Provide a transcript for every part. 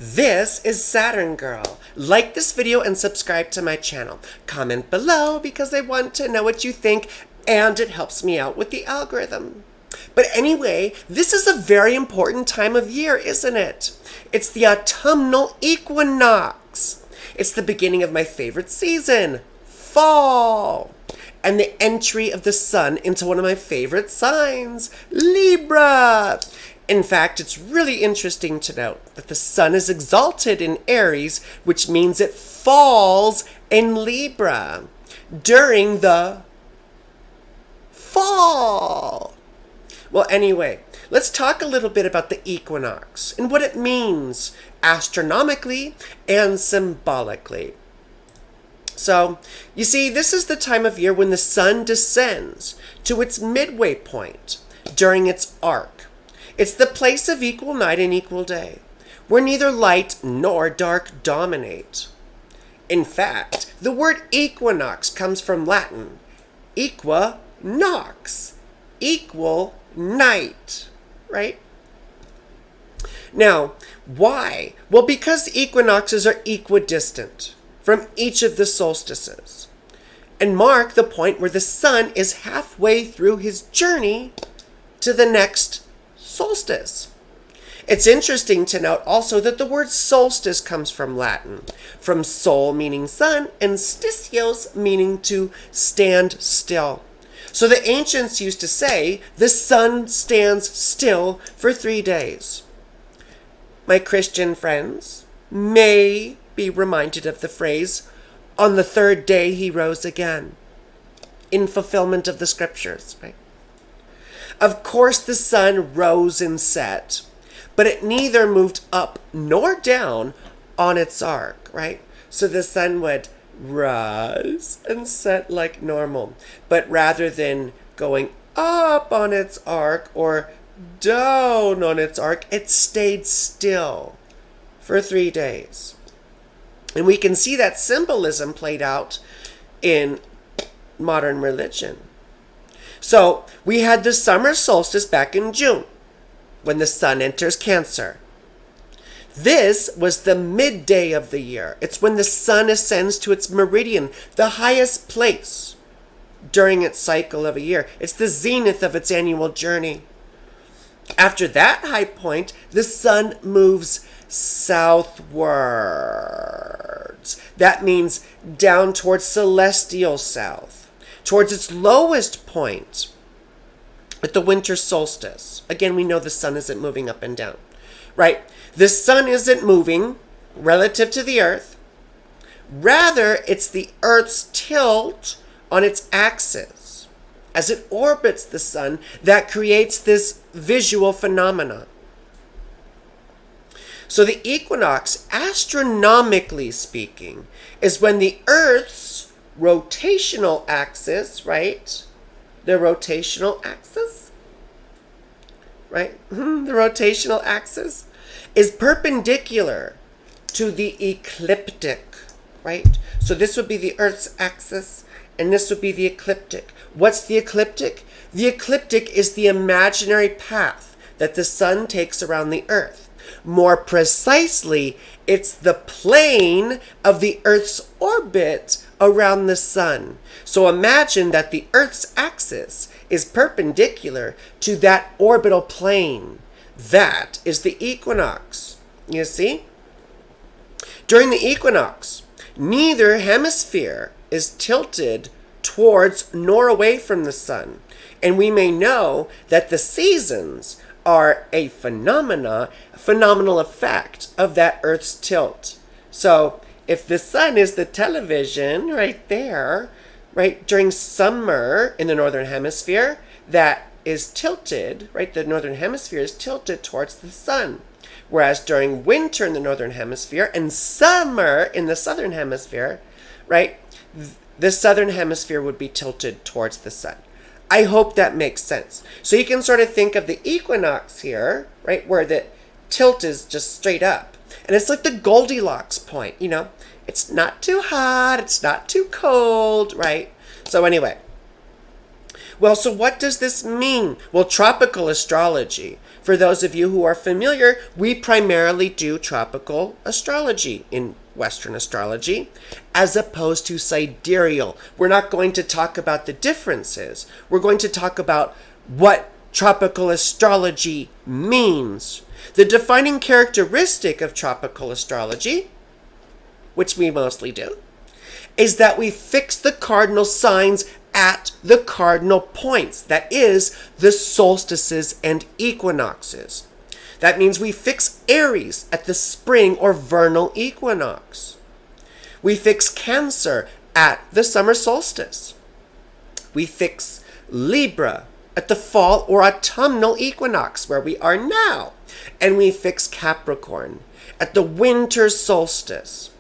This is Saturn Girl. Like this video and subscribe to my channel. Comment below because I want to know what you think and it helps me out with the algorithm. But anyway, this is a very important time of year, isn't it? It's the Autumnal Equinox. It's the beginning of my favorite season, fall. And the entry of the sun into one of my favorite signs, Libra. In fact, it's really interesting to note that the sun is exalted in Aries, which means it falls in Libra during the fall. Well, anyway, let's talk a little bit about the equinox and what it means astronomically and symbolically. So, you see, this is the time of year when the sun descends to its midway point during its arc. It's the place of equal night and equal day, where neither light nor dark dominate. In fact, the word equinox comes from Latin, equa nox, equal night, right? Now, why? Well, because equinoxes are equidistant from each of the solstices and mark the point where the sun is halfway through his journey to the next solstice. It's interesting to note also that the word solstice comes from Latin, from sol meaning sun and stitios meaning to stand still. So the ancients used to say the sun stands still for 3 days. My Christian friends may be reminded of the phrase, on the third day he rose again, in fulfillment of the scriptures, right? Of course, the sun rose and set, but it neither moved up nor down on its arc, right? So the sun would rise and set like normal, but rather than going up on its arc or down on its arc, it stayed still for 3 days. And we can see that symbolism played out in modern religion. So we had the summer solstice back in June, when the sun enters Cancer. This was the midday of the year. It's when the sun ascends to its meridian, the highest place during its cycle of a year. It's the zenith of its annual journey. After that high point, the sun moves southwards. That means down towards celestial south, towards its lowest point at the winter solstice. Again, we know the sun isn't moving up and down, right? The sun isn't moving relative to the earth. Rather, it's the earth's tilt on its axis as it orbits the sun that creates this visual phenomenon. So the equinox, astronomically speaking, is when the earth's rotational axis, right? The rotational axis, right? The rotational axis is perpendicular to the ecliptic, right? So this would be the Earth's axis, and this would be the ecliptic. What's the ecliptic? The ecliptic is the imaginary path that the sun takes around the Earth. More precisely, it's the plane of the Earth's orbit around the sun. So imagine that the Earth's axis is perpendicular to that orbital plane. That is the equinox. You see? During the equinox, neither hemisphere is tilted towards nor away from the sun. And we may know that the seasons are a phenomenal effect of that Earth's tilt. So if the sun is the television right there, right, during summer in the northern hemisphere, that is tilted, right, the northern hemisphere is tilted towards the sun. Whereas during winter in the northern hemisphere and summer in the southern hemisphere, right, the southern hemisphere would be tilted towards the sun. I hope that makes sense. So you can sort of think of the equinox here, right, where the tilt is just straight up. And it's like the Goldilocks point, you know. It's not too hot, it's not too cold, right? So anyway. Well, so what does this mean? Well, tropical astrology For those of you who are familiar, we primarily do tropical astrology in Western astrology, as opposed to sidereal. We're not going to talk about the differences. We're going to talk about what tropical astrology means. The defining characteristic of tropical astrology, which we mostly do, is that we fix the cardinal signs at the cardinal points. That is, the solstices and equinoxes. That means we fix Aries at the spring or vernal equinox. We fix Cancer at the summer solstice. We fix Libra at the fall or autumnal equinox, where we are now. And we fix Capricorn at the winter solstice.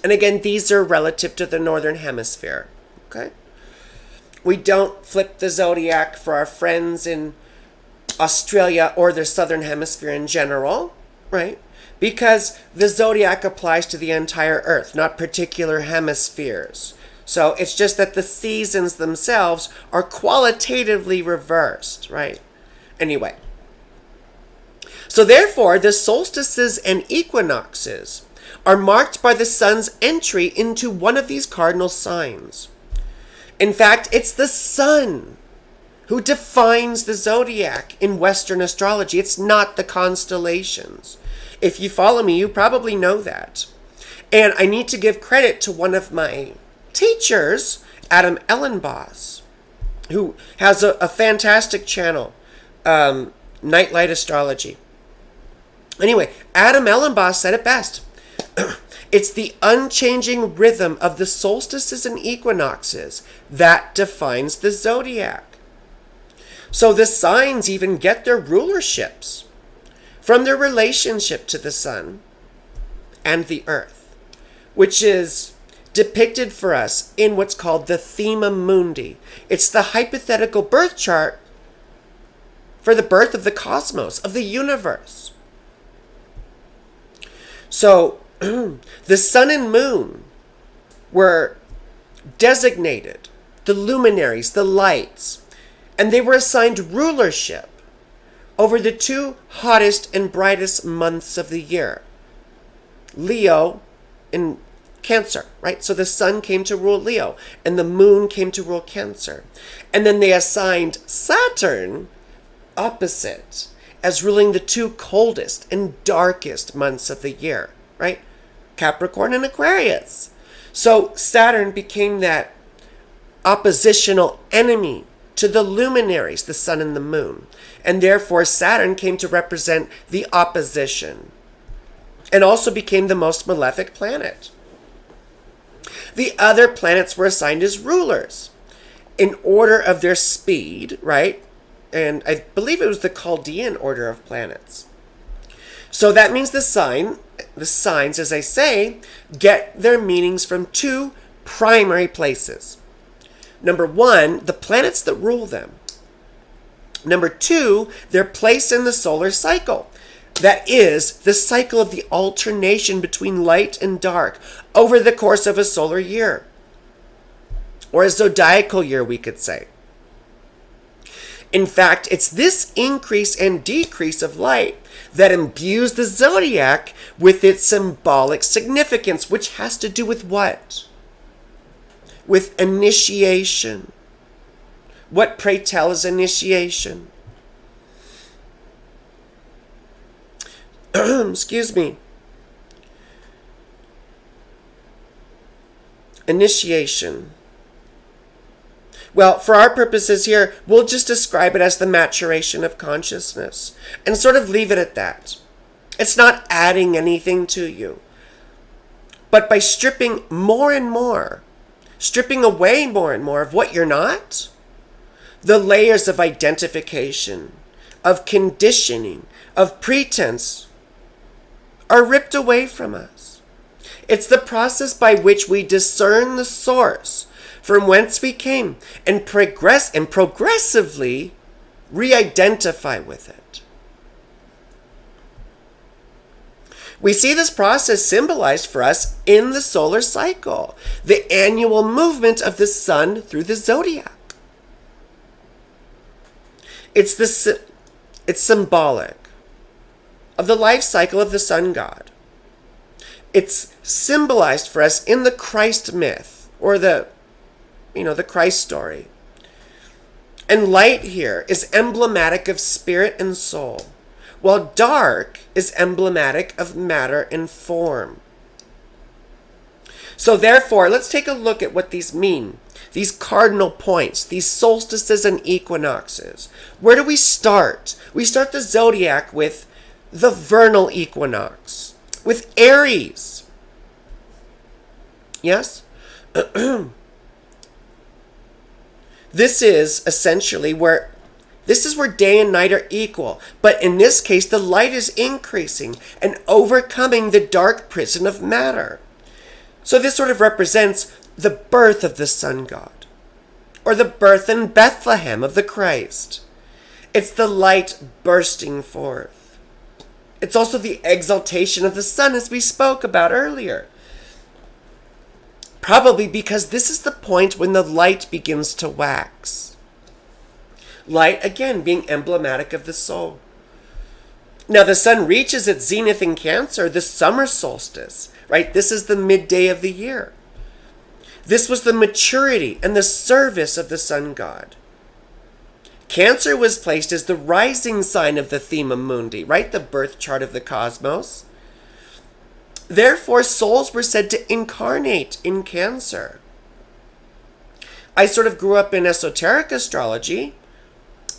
And again, these are relative to the northern hemisphere. Okay? We don't flip the zodiac for our friends in Australia or the southern hemisphere in general, right? Because the zodiac applies to the entire earth, not particular hemispheres. So it's just that the seasons themselves are qualitatively reversed, right? Anyway. So therefore, the solstices and equinoxes are marked by the sun's entry into one of these cardinal signs. In fact, it's the sun who defines the zodiac in Western astrology. It's not the constellations. If you follow me, you probably know that. And I need to give credit to one of my teachers, Adam Ellenboss, who has a fantastic channel, Nightlight Astrology. Anyway, Adam Ellenboss said it best. It's the unchanging rhythm of the solstices and equinoxes that defines the zodiac. So the signs even get their rulerships from their relationship to the sun and the earth, which is depicted for us in what's called the Thema Mundi. It's the hypothetical birth chart for the birth of the cosmos, of the universe. So the sun and moon were designated, the luminaries, the lights, and they were assigned rulership over the two hottest and brightest months of the year, Leo and Cancer, right? So the sun came to rule Leo and the moon came to rule Cancer. And then they assigned Saturn opposite as ruling the two coldest and darkest months of the year, right? Capricorn and Aquarius. So Saturn became that oppositional enemy to the luminaries, the sun and the moon. And therefore Saturn came to represent the opposition and also became the most malefic planet. The other planets were assigned as rulers in order of their speed, right? And I believe it was the Chaldean order of planets. So that means the signs, as I say, get their meanings from two primary places. Number one, the planets that rule them. Number two, their place in the solar cycle. That is, the cycle of the alternation between light and dark over the course of a solar year. Or a zodiacal year, we could say. In fact, it's this increase and decrease of light that imbues the zodiac with its symbolic significance, which has to do with what? With initiation. What, pray tell, is initiation? Excuse me. Initiation. Well, for our purposes here, we'll just describe it as the maturation of consciousness and sort of leave it at that. It's not adding anything to you. But by stripping more and more, stripping away more and more of what you're not, the layers of identification, of conditioning, of pretense are ripped away from us. It's the process by which we discern the source from whence we came and progressively re-identify with it. We see this process symbolized for us in the solar cycle, the annual movement of the sun through the zodiac. It's It's symbolic of the life cycle of the sun god. It's symbolized for us in the Christ myth, or the Christ story. And light here is emblematic of spirit and soul, while dark is emblematic of matter and form. So therefore, let's take a look at what these mean. These cardinal points, these solstices and equinoxes. Where do we start? We start the zodiac with the vernal equinox, with Aries. Yes? This is essentially where day and night are equal. But in this case, the light is increasing and overcoming the dark prison of matter. So this sort of represents the birth of the sun god, or the birth in Bethlehem of the Christ. It's the light bursting forth. It's also the exaltation of the sun, as we spoke about earlier. Probably because this is the point when the light begins to wax. Light, again, being emblematic of the soul. Now, the sun reaches its zenith in Cancer, the summer solstice, right? This is the midday of the year. This was the maturity and the service of the sun god. Cancer was placed as the rising sign of the Thema Mundi, right? The birth chart of the cosmos. Therefore, souls were said to incarnate in Cancer. I sort of grew up in esoteric astrology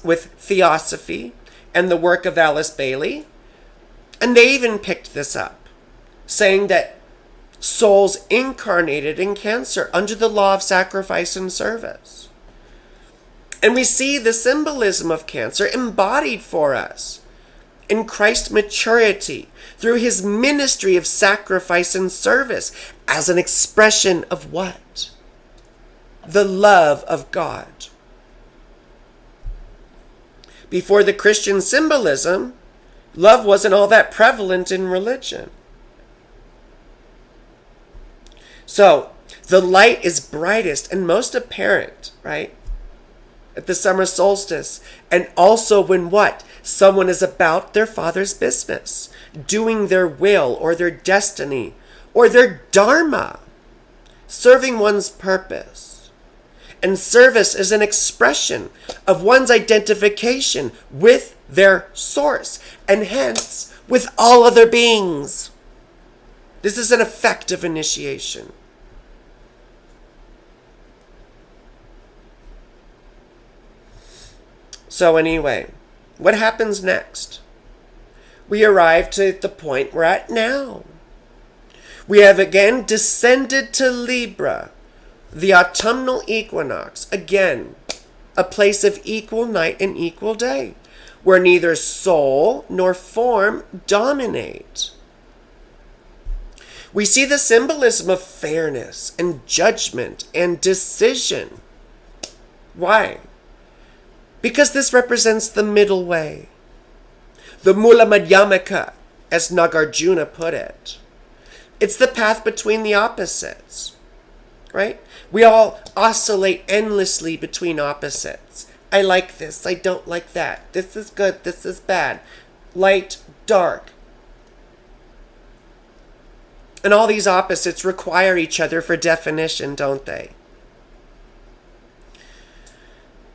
with theosophy and the work of Alice Bailey. And they even picked this up, saying that souls incarnated in Cancer under the law of sacrifice and service. And we see the symbolism of Cancer embodied for us in Christ's maturity through his ministry of sacrifice and service as an expression of what? The love of God. Before the Christian symbolism, love wasn't all that prevalent in religion. So, the light is brightest and most apparent, right? At the summer solstice. And also when what? Someone is about their Father's business, doing their will or their destiny or their dharma, serving one's purpose. And service is an expression of one's identification with their source, and hence with all other beings. This is an effect of initiation. So anyway, what happens next? We arrive to the point we're at now. We have again descended to Libra, the autumnal equinox, again, a place of equal night and equal day, where neither soul nor form dominate. We see the symbolism of fairness and judgment and decision. Why? Because this represents the middle way. The Mula Madhyamaka, as Nagarjuna put it. It's the path between the opposites, right? We all oscillate endlessly between opposites. I like this, I don't like that. This is good, this is bad. Light, dark. And all these opposites require each other for definition, don't they?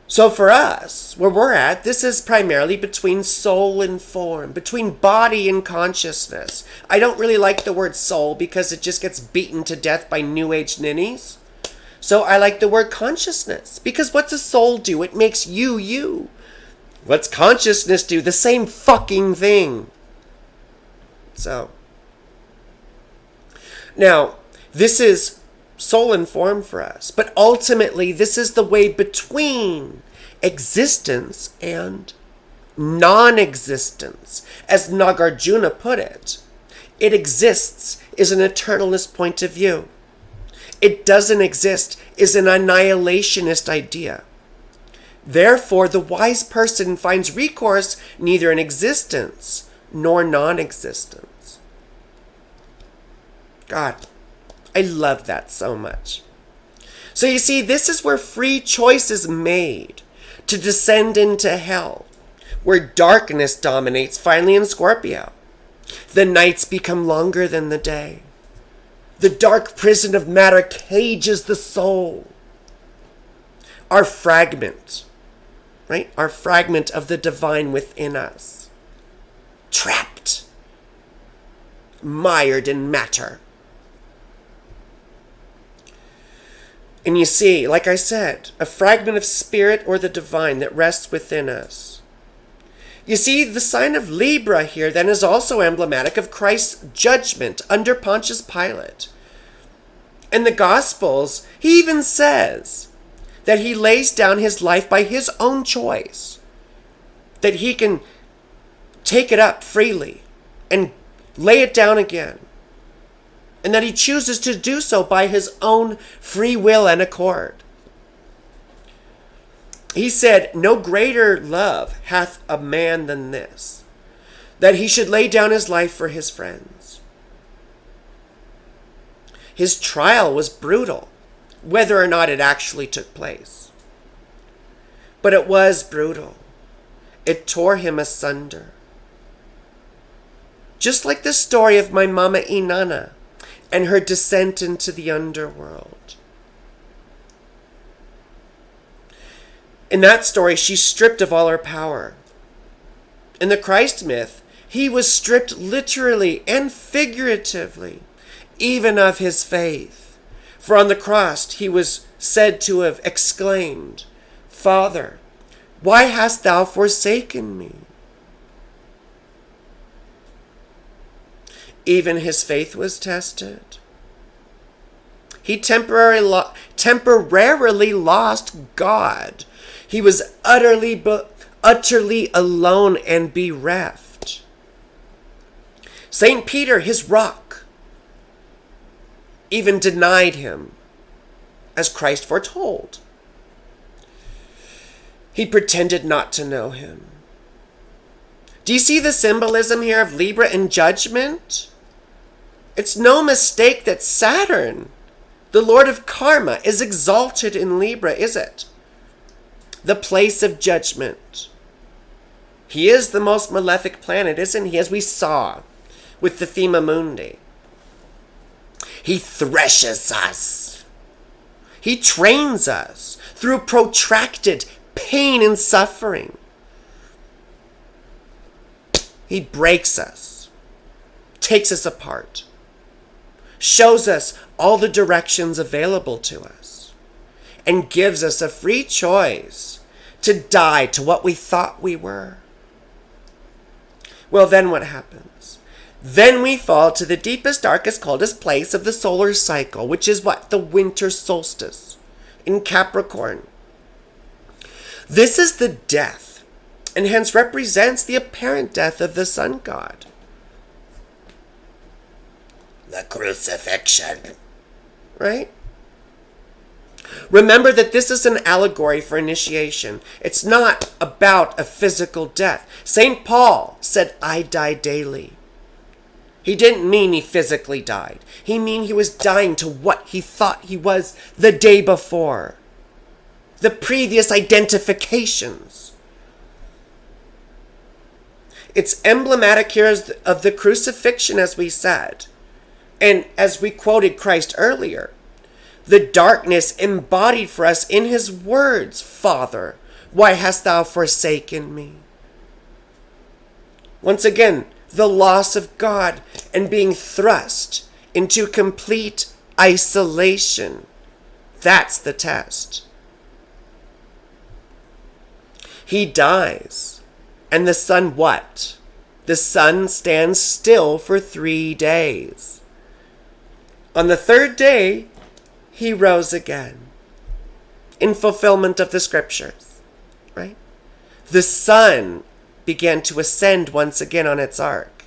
So for us, where we're at, this is primarily between soul and form, between body and consciousness. I don't really like the word soul because it just gets beaten to death by New Age ninnies. So I like the word consciousness, because what's a soul do? It makes you, you. What's consciousness do? The same fucking thing. So, now, this is soul and form for us, but ultimately this is the way between existence and non-existence. As Nagarjuna put it, it exists is an eternalist point of view. It doesn't exist is an annihilationist idea. Therefore, the wise person finds recourse neither in existence nor non-existence. God, I love that so much. So you see, this is where free choice is made to descend into hell, where darkness dominates finally in Scorpio. The nights become longer than the day. The dark prison of matter cages the soul. Our fragment, right? Our fragment of the divine within us. Trapped. Mired in matter. And you see, like I said, a fragment of spirit or the divine that rests within us. You see, the sign of Libra here then is also emblematic of Christ's judgment under Pontius Pilate. In the Gospels, he even says that he lays down his life by his own choice, that he can take it up freely and lay it down again, and that he chooses to do so by his own free will and accord. He said, "No greater love hath a man than this, that he should lay down his life for his friends." His trial was brutal, whether or not it actually took place. But it was brutal. It tore him asunder. Just like the story of my mama Inanna and her descent into the underworld. In that story, she's stripped of all her power. In the Christ myth, he was stripped literally and figuratively, even of his faith. For on the cross, he was said to have exclaimed, "Father, why hast thou forsaken me?" Even his faith was tested. He temporarily lost God. He was utterly alone and bereft. St. Peter, his rock, even denied him, as Christ foretold. He pretended not to know him. Do you see the symbolism here of Libra and judgment? It's no mistake that Saturn, the Lord of Karma, is exalted in Libra, is it? The place of judgment. He is the most malefic planet, isn't he? As we saw with the Thema Mundi. He threshes us. He trains us through protracted pain and suffering. He breaks us, takes us apart, shows us all the directions available to us, and gives us a free choice to die to what we thought we were. Well, then what happens? Then we fall to the deepest, darkest, coldest place of the solar cycle, which is what? The winter solstice in Capricorn. This is the death, and hence represents the apparent death of the sun god. The crucifixion. Right? Remember that this is an allegory for initiation. It's not about a physical death. St. Paul said, "I die daily." He didn't mean he physically died. He mean he was dying to what he thought he was the day before. The previous identifications. It's emblematic here of the crucifixion, as we said. And as we quoted Christ earlier, the darkness embodied for us in his words, "Father, why hast thou forsaken me?" Once again, the loss of God and being thrust into complete isolation. That's the test. He dies. And the sun what? The sun stands still for 3 days. On the 3rd day, he rose again. In fulfillment of the scriptures, right? The sun began to ascend once again on its arc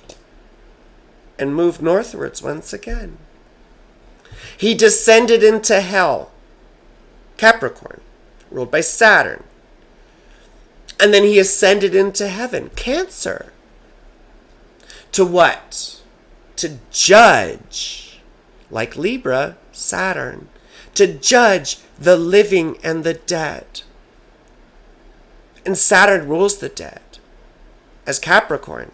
and move northwards once again. He descended into hell, Capricorn, ruled by Saturn. And then he ascended into heaven, Cancer. To what? To judge, like Libra, Saturn, to judge the living and the dead. And Saturn rules the dead. as Capricorn.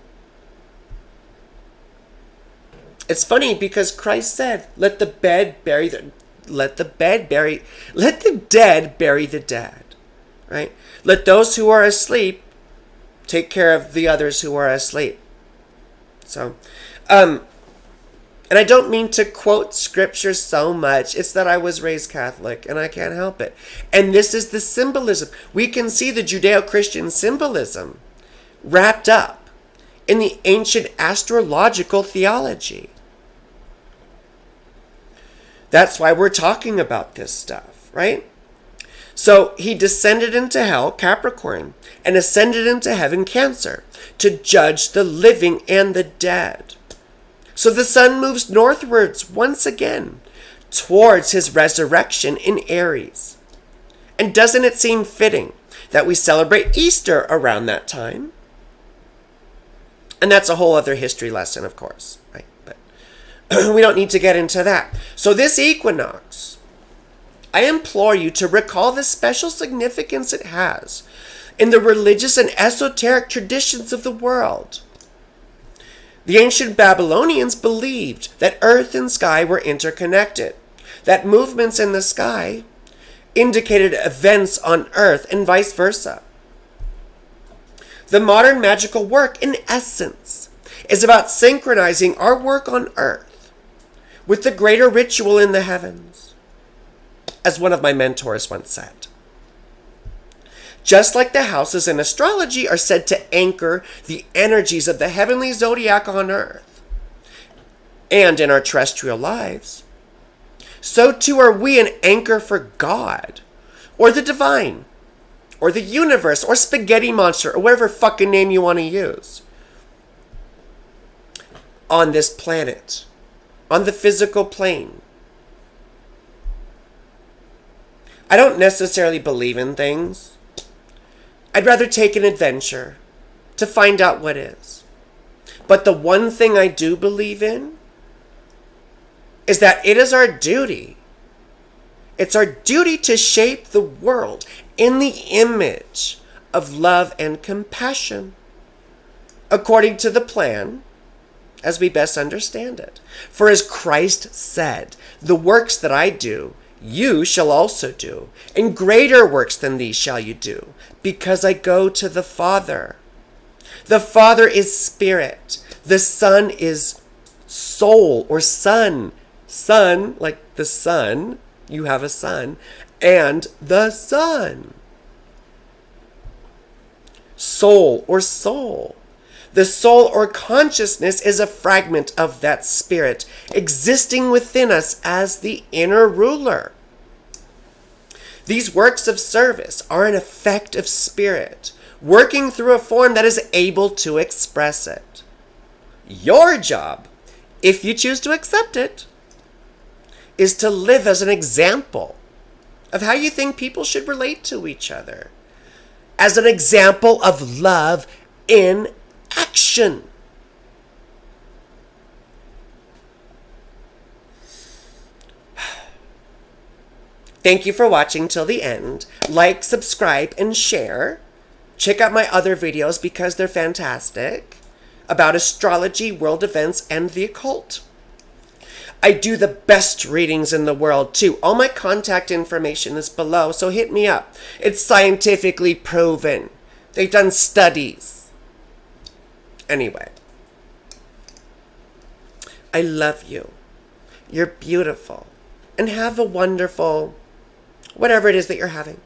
It's funny because Christ said, let the dead bury the dead, right? Let those who are asleep take care of the others who are asleep. So, and I don't mean to quote scripture so much. It's that I was raised Catholic and I can't help it. And this is the symbolism. We can see the Judeo-Christian symbolism wrapped up in the ancient astrological theology. That's why we're talking about this stuff, right? So he descended into hell, Capricorn, and ascended into heaven, Cancer, to judge the living and the dead. So the sun moves northwards once again towards his resurrection in Aries. And doesn't it seem fitting that we celebrate Easter around that time? And that's a whole other history lesson, of course, right? But we don't need to get into that. So this equinox, I implore you to recall the special significance it has in the religious and esoteric traditions of the world. The ancient Babylonians believed that earth and sky were interconnected, that movements in the sky indicated events on earth and vice versa. The modern magical work, in essence, is about synchronizing our work on earth with the greater ritual in the heavens, as one of my mentors once said. Just like the houses in astrology are said to anchor the energies of the heavenly zodiac on earth and in our terrestrial lives, so too are we an anchor for God, or the divine, or the universe, or spaghetti monster, or whatever fucking name you want to use, on this planet, on the physical plane. I don't necessarily believe in things. I'd rather take an adventure to find out what is. But the one thing I do believe in is that it is our duty. It's our duty to shape the world in the image of love and compassion, according to the plan, as we best understand it. For as Christ said, the works that I do, you shall also do, and greater works than these shall you do, because I go to the Father. The Father is spirit. The Son is soul, or sun. Sun, like the sun, you have a son, and the Son. Soul, or soul. The soul or consciousness is a fragment of that spirit existing within us as the inner ruler. These works of service are an effect of spirit, working through a form that is able to express it. Your job, if you choose to accept it, is to live as an example of how you think people should relate to each other, as an example of love in action. Thank you for watching till the end. Like, subscribe, and share. Check out my other videos because they're fantastic, about astrology, world events, and the occult. I do the best readings in the world too. All my contact information is below, so hit me up. It's scientifically proven. They've done studies. Anyway, I love you. You're beautiful. And have a wonderful, whatever it is that you're having.